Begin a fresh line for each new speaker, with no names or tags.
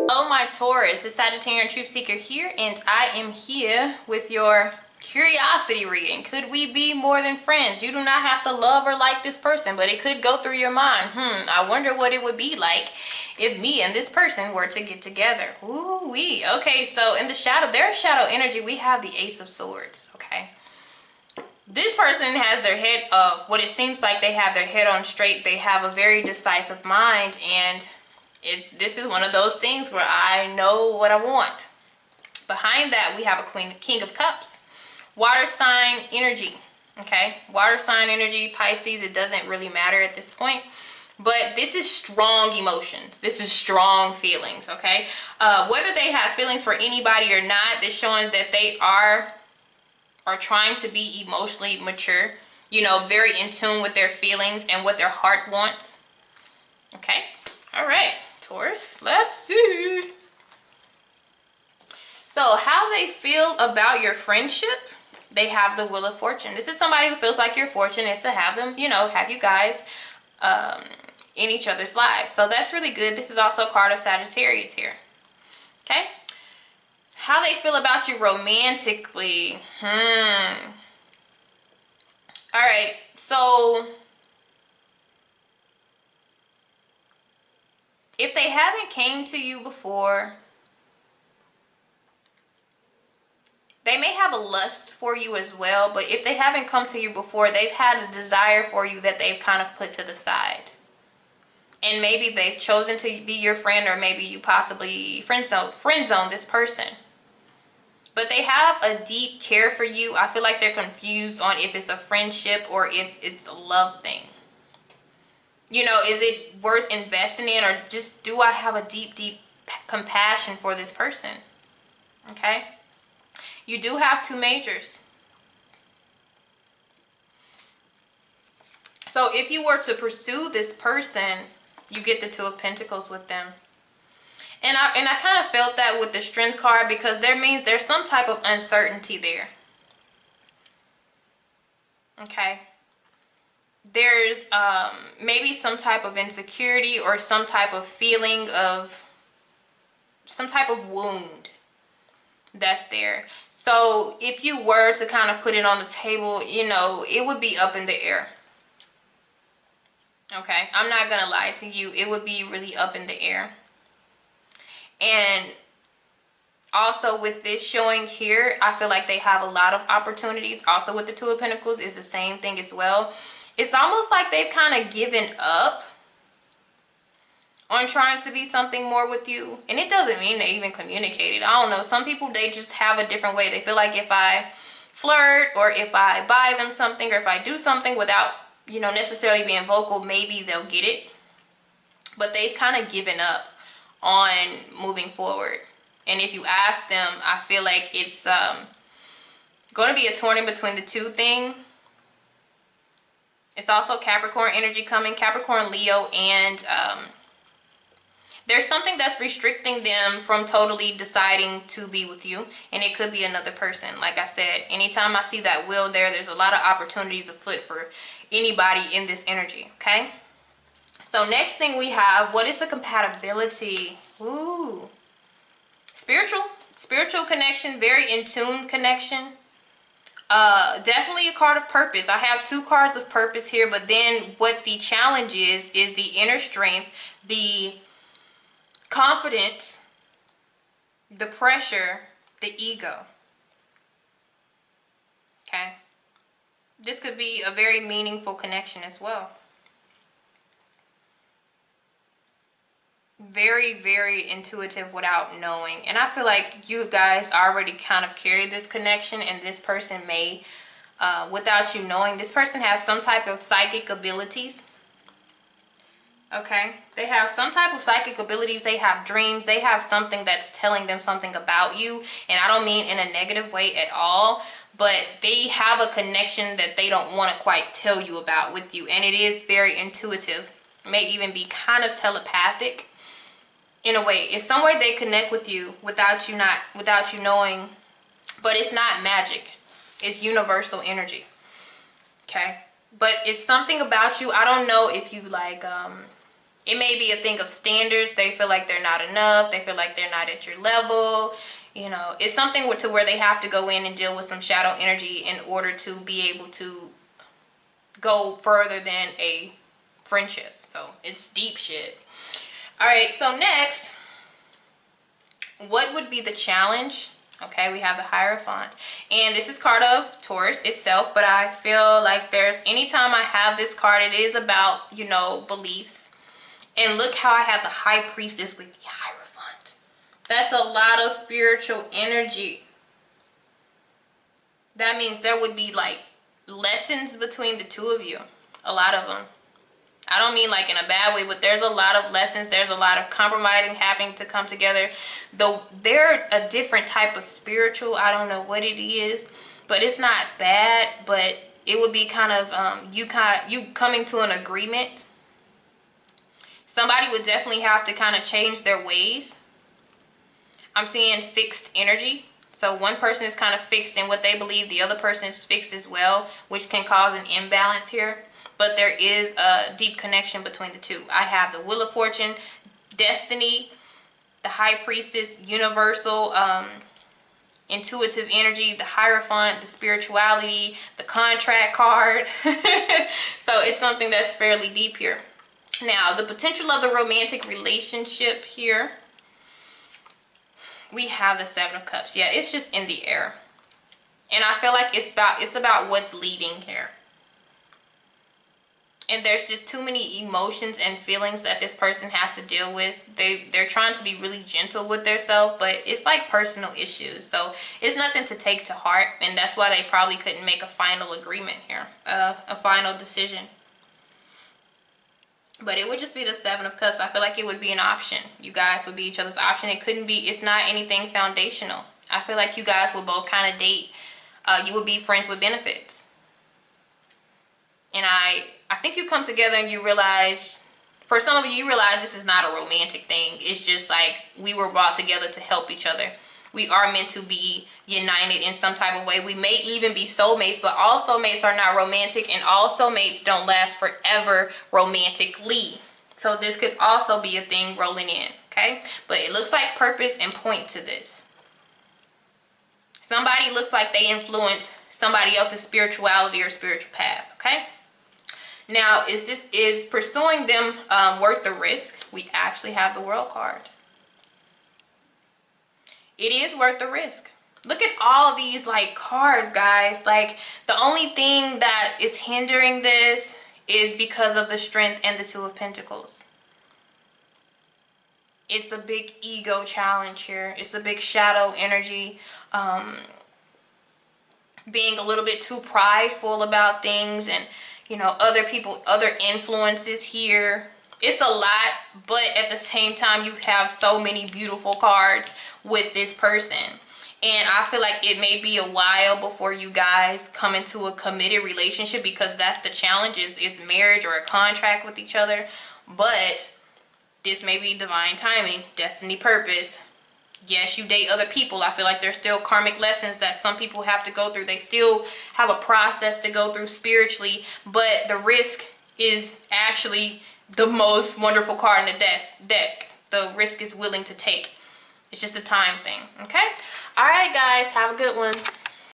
Oh my Taurus, it's Sagittarian Truth Seeker here, and I am here with your curiosity reading. Could we be more than friends? You do not have to love or like this person, but it could go through your mind. I wonder what it would be like if me and this person were to get together. Ooh wee. Okay, so in the shadow, their shadow energy, we have the Ace of Swords. Okay. This person has their head what it seems like they have their head on straight. They have a very decisive mind, and this is one of those things where I know what I want. Behind that, we have a King of Cups. Water sign energy. Okay, water sign energy, Pisces, it doesn't really matter at this point. But this is strong emotions. This is strong feelings, okay? Whether they have feelings for anybody or not, this showing that they are trying to be emotionally mature. You know, very in tune with their feelings and what their heart wants. Okay, all right. Taurus, let's see. So how they feel about your friendship, they have the Wheel of Fortune. This is somebody who feels like you're fortunate to have them, you know, have you guys in each other's lives. So that's really good. This is also a card of Sagittarius here. Okay. How they feel about you romantically. All right. So if they haven't came to you before, they may have a lust for you as well, but if they haven't come to you before, they've had a desire for you that they've kind of put to the side. And maybe they've chosen to be your friend, or maybe you possibly friend zone this person. But they have a deep care for you. I feel like they're confused on if it's a friendship or if it's a love thing. You know, is it worth investing in, or just do I have a deep, deep compassion for this person? Okay. You do have two majors. So if you were to pursue this person, you get the Two of Pentacles with them. And I kind of felt that with the Strength card, because there's some type of uncertainty there. Okay. There's maybe some type of insecurity or some type of feeling of some type of wound that's there. So if you were to kind of put it on the table, you know, it would be up in the air. Okay, I'm not gonna lie to you, it would be really up in the air. And also with this showing here, I feel like they have a lot of opportunities. Also with the Two of Pentacles is the same thing as well. It's almost like they've kind of given up on trying to be something more with you. And it doesn't mean they even communicated. I don't know. Some people, they just have a different way. They feel like if I flirt, or if I buy them something, or if I do something without, you know, necessarily being vocal, maybe they'll get it. But they've kind of given up on moving forward. And if you ask them, I feel like it's going to be a torn in between the two thing. It's also Capricorn energy coming, Capricorn, Leo, and there's something that's restricting them from totally deciding to be with you. And it could be another person. Like I said, anytime I see that wheel there's a lot of opportunities afoot for anybody in this energy. Okay. So next thing we have, what is the compatibility? Ooh. Spiritual connection, very in tune connection. Definitely a card of purpose. I have two cards of purpose here, but then what the challenge is the inner strength, the confidence, the pressure, the ego. Okay. This could be a very meaningful connection as well. Very, very intuitive without knowing. And I feel like you guys already kind of carry this connection, and this person may, without you knowing, this person has some type of psychic abilities. Okay, they have some type of psychic abilities. They have dreams. They have something that's telling them something about you. And I don't mean in a negative way at all, but they have a connection that they don't want to quite tell you about with you. And it is very intuitive. It may even be kind of telepathic in a way. It's some way they connect with you without you knowing, but it's not magic. It's universal energy. Okay, but it's something about you. I don't know if you like It may be a thing of standards. They feel like they're not enough. They feel like they're not at your level. You know, it's something to where they have to go in and deal with some shadow energy in order to be able to go further than a friendship. So it's deep shit. All right, so next, what would be the challenge? Okay, we have the Hierophant, and this is card of Taurus itself, but I feel like anytime I have this card, it is about, you know, beliefs. And look how I have the High Priestess with the Hierophant. That's a lot of spiritual energy. That means there would be like lessons between the two of you. A lot of them. I don't mean like in a bad way, but there's a lot of lessons. There's a lot of compromising having to come together. Though they're a different type of spiritual. I don't know what it is, but it's not bad. But it would be kind of you coming to an agreement. Somebody would definitely have to kind of change their ways. I'm seeing fixed energy. So one person is kind of fixed in what they believe. The other person is fixed as well, which can cause an imbalance here. But there is a deep connection between the two. I have the Wheel of Fortune, Destiny, the High Priestess, Universal, intuitive energy, the Hierophant, the spirituality, the contract card. So it's something that's fairly deep here. Now, the potential of the romantic relationship here. We have the Seven of Cups. Yeah, it's just in the air. And I feel like it's about what's leading here. And there's just too many emotions and feelings that this person has to deal with. They're trying to be really gentle with themselves, but it's like personal issues. So it's nothing to take to heart. And that's why they probably couldn't make a final agreement here. A final decision. But it would just be the Seven of Cups. I feel like it would be an option. You guys would be each other's option. It's not anything foundational. I feel like you guys would both kind of date. You would be friends with benefits. And I think you come together and you realize, for some of you, you realize this is not a romantic thing. It's just like we were brought together to help each other. We are meant to be united in some type of way. We may even be soulmates, but all soulmates are not romantic, and all soulmates don't last forever romantically. So this could also be a thing rolling in, okay? But it looks like purpose and point to this. Somebody looks like they influence somebody else's spirituality or spiritual path, okay? Now, is pursuing them worth the risk? We actually have the World card. It is worth the risk. Look at all these like cards, guys. Like the only thing that is hindering this is because of the Strength and the Two of Pentacles. It's a big ego challenge here. It's a big shadow energy. Being a little bit too prideful about things, and you know, other people, other influences here. It's a lot, but at the same time, you have so many beautiful cards with this person. And I feel like it may be a while before you guys come into a committed relationship, because that's the challenge, is marriage or a contract with each other. But this may be divine timing, destiny, purpose. Yes, you date other people. I feel like there's still karmic lessons that some people have to go through. They still have a process to go through spiritually, but the risk is actually the most wonderful card in the deck. The risk is willing to take. It's just a time thing, okay? All right, guys, have a good one.